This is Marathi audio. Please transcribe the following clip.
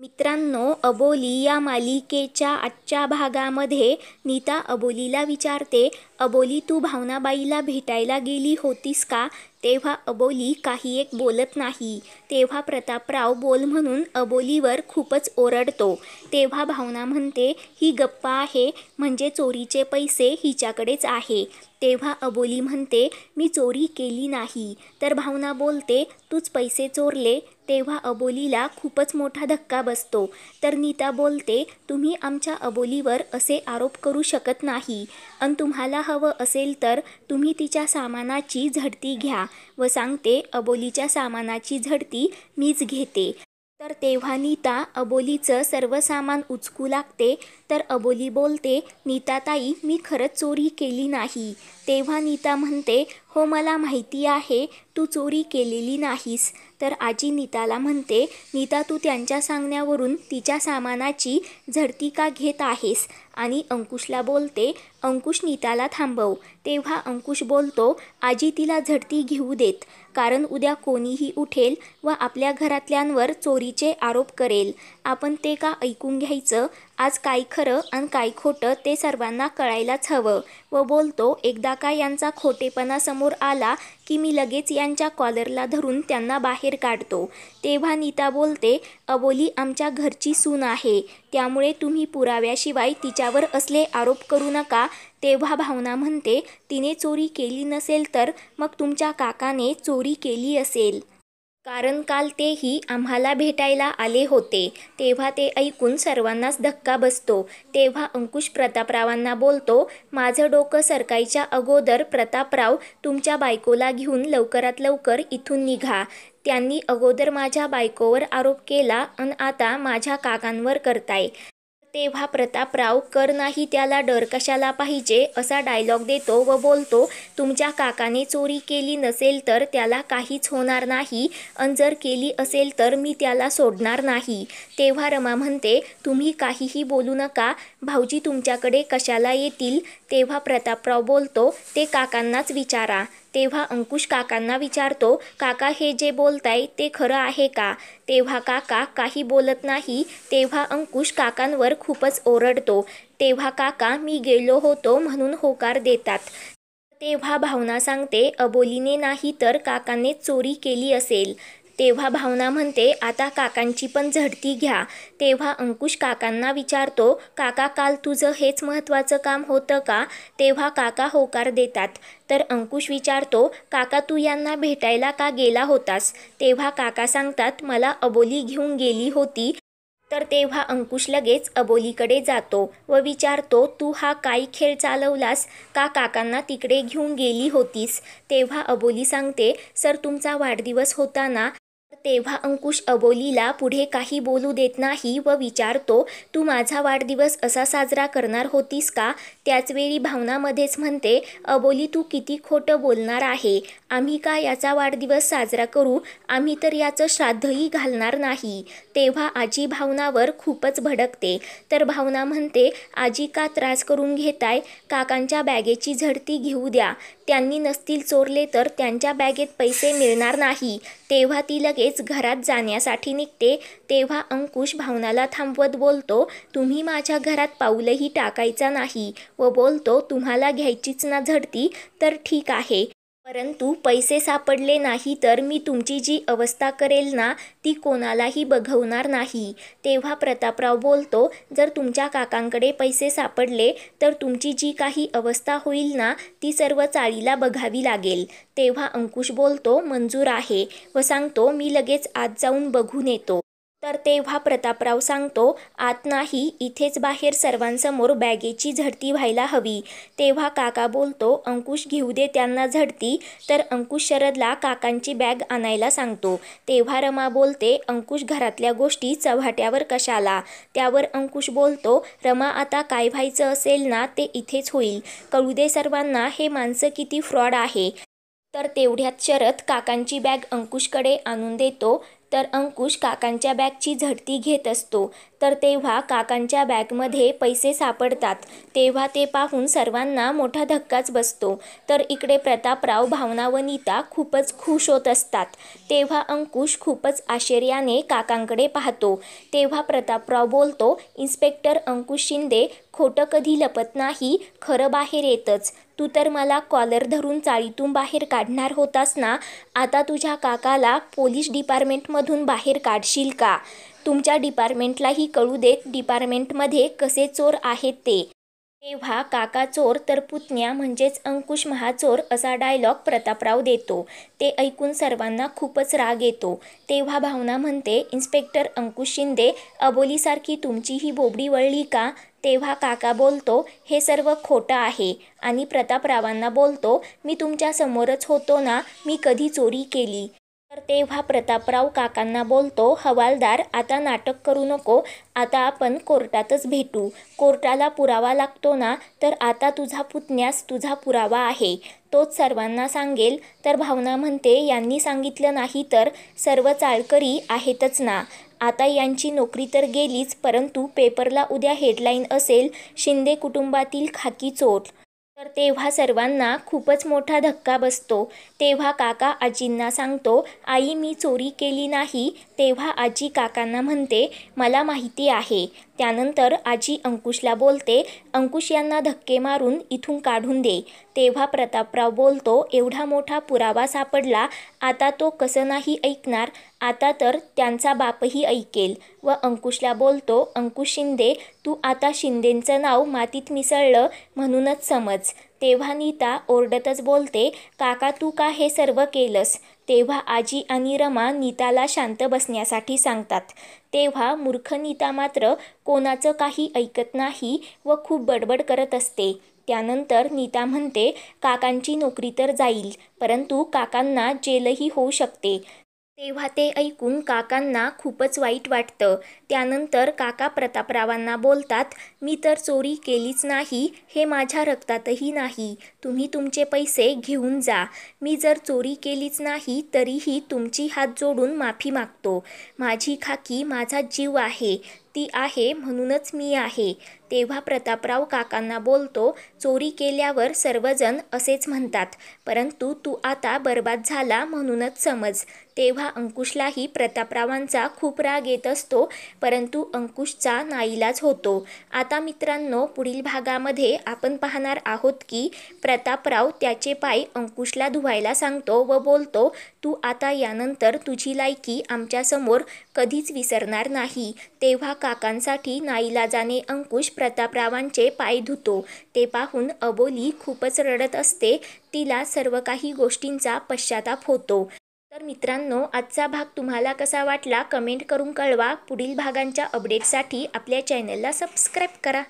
मित्रांनो, अबोली या मालिकेच्या आजच्या भागामध्ये नीता अबोलीला विचारते, अबोली तू भावनाबाईला भेटायला गेली होतीस का? तेव्हा अबोली काही एक बोलत नाही. तेव्हा प्रतापराव बोल म्हणून अबोलीवर खूपच ओरडतो. तेव्हा भावना म्हणते, ही गप्पा आहे म्हणजे चोरीचे पैसे हिच्याकडेच आहे. तेव्हा अबोली म्हणते, मी चोरी केली नाही. तर भावना बोलते, तूच पैसे चोरले. तेव्हा अबोलीला खूपच मोठा धक्का बसतो. तर नीता बोलते, तुम्ही आमच्या अबोलीवर असे आरोप करू शकत नाही. अन तुम्हाला हवं असेल तर तुम्ही तिच्या सामानाची झडती घ्या. व सांगते, अबोलीच्या सामानाची झडती मीच घेते. तर तेव्हा नीता अबोलीचं सर्व सामान उचकू लागते. तर अबोली बोलते, नीताताई मी खरंच चोरी केली नाही. तेव्हा नीता म्हणते, हो मला माहिती आहे तू चोरी केलेली नाहीस. तर आजी नीताला म्हणते, नीता तू त्यांच्या सांगण्यावरून तिच्या सामानाची झडती का घेत आहेस? आणि अंकुशला बोलते, अंकुश नीताला थांबव. तेव्हा अंकुश बोलतो, आजी तिला झडती घेऊ देत. कारण उद्या कोणीही उठेल व आपल्या घरातल्यांवर चोरीचे आरोप करेल. आपण ते का ऐकून घ्यायचं? आज काय खरं आणि काय खोटं ते सर्वांना कळायलाच हवं. व बोलतो, एकदा का यांचा खोटेपणा समोर आला की मी लगेच यांच्या कॉलरला धरून त्यांना बाहेर काढतो. तेव्हा नीता बोलते, अबोली आमच्या घरची सून आहे. त्यामुळे तुम्ही पुराव्याशिवाय तिच्यावर असले आरोप करू नका. तेव्हा भावना म्हणते, तिने चोरी केली नसेल तर मग तुमच्या काकाने चोरी केली असेल. कारण काल तेही आम्हाला भेटायला आले होते. तेव्हा ते ऐकून सर्वांनाच धक्का बसतो. तेव्हा अंकुश प्रतापरावांना बोलतो, माझं डोकं सरकायच्या अगोदर प्रतापराव तुमच्या बायकोला घेऊन लवकरात लवकर इथून निघा. त्यांनी अगोदर माझ्या बायकोवर आरोप केला अन आता माझ्या काकांवर करताय. तेव्हा प्रतापराव, कर नाही त्याला डर कशाला पाहिजे असा डायलॉग देतो व बोलतो, तुमच्या काकाने चोरी केली नसेल तर त्याला काहीच होणार नाही अन जर केली असेल तर मी त्याला सोडणार नाही. तेव्हा रमा म्हणते, तुम्ही काहीही बोलू नका. भाऊजी तुमच्याकडे कशाला येतील? तेव्हा प्रतापराव बोलतो, ते काकांनाच विचारा. तेव्हा अंकुश काकांना विचारतो, काका हे जे बोलताय ते खरं आहे का? तेव्हा काका काही बोलत नाही. तेव्हा अंकुश काकांवर खूपच ओरडतो. तेव्हा काका मी गेलो होतो म्हणून होकार देतात. तेव्हा भावना सांगते, अबोलीने नाही तर काकांनीच चोरी केली असेल. तेव्हा भावना म्हणते, आता काकांची पण झडती घ्या. तेव्हा अंकुश काकांना विचारतो, काका काल तुझं हेच महत्त्वाचं काम होतं का? तेव्हा काका होकार देतात. तर अंकुश विचारतो, काका तू यांना भेटायला का गेला होतास? तेव्हा काका सांगतात, मला अबोली घेऊन गेली होती. तर तेव्हा अंकुश लगेच अबोलीकडे जातो व विचारतो, तू हा काय खेळ चालवलास का काकांना तिकडे घेऊन गेली होतीस? तेव्हा अबोली सांगते, सर तुमचा वाढदिवस होता ना? तेव्हा अंकुश अबोलीला पुढे काही बोलू देत नाही व विचारतो, तू माझा वाढदिवस असा साजरा करणार होतीस का? त्याचवेळी भावना मध्येच म्हणते, अबोली तू किती खोटं बोलणार आहे. आम्ही का याचा वाढदिवस साजरा करू? आम्ही तर याचं श्राद्धही घालणार नाही. तेव्हा आजी भावनावर खूपच भडकते. तर भावना म्हणते, आजी का त्रास करून घेताय? काकांच्या बॅगेची झडती घेऊ द्या. त्यांनी नसतील चोरले तर त्यांच्या बॅगेत पैसे मिळणार नाही. तेव्हा ती लगेच घरात जाण्यासाठी निघते. तेव्हा अंकुश भावनाला थांबवत बोलतो, तुम्ही माझ्या घरात पाऊलही टाकायचा नाही. व बोलतो, तुम्हाला घ्यायचीच ना झडती तर ठीक आहे. परंतु पैसे सापडले नाही तर मी तुमची जी अवस्था करेल ना ती कोणालाही बघवणार नाही. तेव्हा प्रतापराव बोलतो, जर तुमच्या काकांकडे पैसे सापडले तर तुमची जी काही अवस्था होईल ना ती सर्व चाळीला बघावी लागेल. तेव्हा अंकुश बोलतो, मंजूर आहे. व सांगतो, मी लगेच आत जाऊन बघून येतो. तर तेव्हा प्रतापराव सांगतो, आत नाही, इथेच बाहेर सर्वांसमोर बॅगेची झडती व्हायला हवी. तेव्हा काका बोलतो, अंकुश घेऊ दे त्यांना झडती. तर अंकुश शरदला काकांची बॅग आणायला सांगतो. तेव्हा रमा बोलते, अंकुश घरातल्या गोष्टी चव्हाट्यावर कशाला? त्यावर अंकुश बोलतो, रमा आता काय व्हायचं असेल ना ते इथेच होईल. कळू दे सर्वांना हे माणसं किती फ्रॉड आहे. तर तेवढ्यात शरद काकांची बॅग अंकुशकडे आणून देतो. तर अंकुश काकांच्या बॅगची झडती घेत असतो. तर तेव्हा काकांच्या बॅगमध्ये पैसे सापडतात. तेव्हा ते पाहून सर्वांना मोठा धक्काच बसतो. तर इकडे प्रतापराव, भावना व नीता खूपच खुश होत असतात. तेव्हा अंकुश खूपच आश्चर्याने काकांकडे पाहतो. तेव्हा प्रतापराव बोलतो, इन्स्पेक्टर अंकुश शिंदे, खोटं कधी लपत नाही, खरं बाहेर येतच. तू तर मला कॉलर धरून चाळीतून बाहेर काढणार होतास ना, आता तुझ्या काकाला पोलीस डिपार्टमेंटमधून बाहेर काढशील का? तुमच्या डिपार्टमेंटलाही कळू देत डिपार्टमेंटमध्ये कसे चोर आहेत ते. तेव्हा काका चोर तर पुतण्या म्हणजेच अंकुश महाचोर असा डायलॉग प्रतापराव देतो. ते ऐकून सर्वांना खूपच राग येतो. तेव्हा भावना म्हणते, इन्स्पेक्टर अंकुश शिंदे, अबोलीसारखी तुमची ही बोबडी वळली का? तेव्हा काका बोलतो, हे सर्व खोटं आहे आणि प्रतापरावांना बोलतो, मी तुमच्या समोरच होतो ना, मी कधी चोरी केली? तर तेव्हा प्रतापराव काकांना बोलतो, हवालदार, आता नाटक करू नको, आता आपण कोर्टातच भेटू. कोर्टाला पुरावा लागतो ना, तर आता तुझा पुतण्यास तुझा पुरावा आहे, तोच सर्वांना सांगेल. तर भावना म्हणते, यांनी सांगितलं नाही तर सर्व चाळकरी आहेतच ना. आता यांची नोकरी तर गेलीच, परंतु पेपरला उद्या हेडलाईन असेल, शिंदे कुटुंबातील खाकी चोर. तर तेव्हा सर्वांना खूपच मोठा धक्का बसतो. तेव्हा काका आजींना सांगतो, आई मी चोरी केली नाही. तेव्हा आजी काकांना म्हणते, मला माहिती आहे. त्यानंतर आजी अंकुशला बोलते, अंकुश यांना धक्के मारून इथून काढून दे. तेव्हा प्रतापराव बोलतो, एवढा मोठा पुरावा सापडला, आता तो कसं नाही ऐकणार? आता तर त्यांचा बापही ऐकेल. व अंकुशला बोलतो, अंकुश शिंदे, तू आता शिंदेंचं नाव मातीत मिसळलं म्हणूनच समज. तेव्हा नीता ओरडतच बोलते, काका तू का हे सर्व केलंस? तेव्हा आजी आणि रमा नीताला शांत बसण्यासाठी सांगतात. तेव्हा मूर्ख नीता मात्र कोणाचं काही ऐकत नाही व खूप बडबड करत असते. त्यानंतर नीता म्हणते, काकांची नोकरी तर जाईल, परंतु काकांना जेलही होऊ शकते. तेव्हा ते ऐकून काकांना खूपच वाईट वाटतं. त्यानंतर काका प्रतापरावांना बोलतात, मी तर चोरी केलीच नाही, हे माझ्या रक्तातही नाही. तुम्ही तुमचे पैसे घेऊन जा. मी जर चोरी केलीच नाही तरीही तुमची हात जोडून माफी मागतो. माझी खाकी माझा जीव आहे, ती आहे म्हणूनच मी आहे. तेव्हा प्रतापराव काकांना बोलतो, चोरी केल्यावर सर्वजण असेच म्हणतात, परंतु तू आता बर्बाद झाला म्हणूनच समज. तेव्हा अंकुशलाही प्रतापरावांचा खूप राग येत असतो, परंतु अंकुशचा नाईलाज होतो. आता मित्रांनो, पुढील भागामध्ये आपण पाहणार आहोत की प्रतापराव त्याचे पाय अंकुशला धुवायला सांगतो व बोलतो, तू आता यानंतर तुझी लायकी आमच्यासमोर कधीच विसरणार नाही. तेव्हा काकांसाठी नाईलाजाने अंकुश प्रतापरावांचे पाय धुतो. ते पाहून अबोली खूपच रडत असते. तिला सर्व काही गोष्टींचा पश्चाताप होतो. तर मित्रांनो, आजचा भाग तुम्हाला कसा वाटला कमेंट करून कळवा. पुढील भागांच्या अपडेटसाठी आपल्या चॅनलला सबस्क्राईब करा.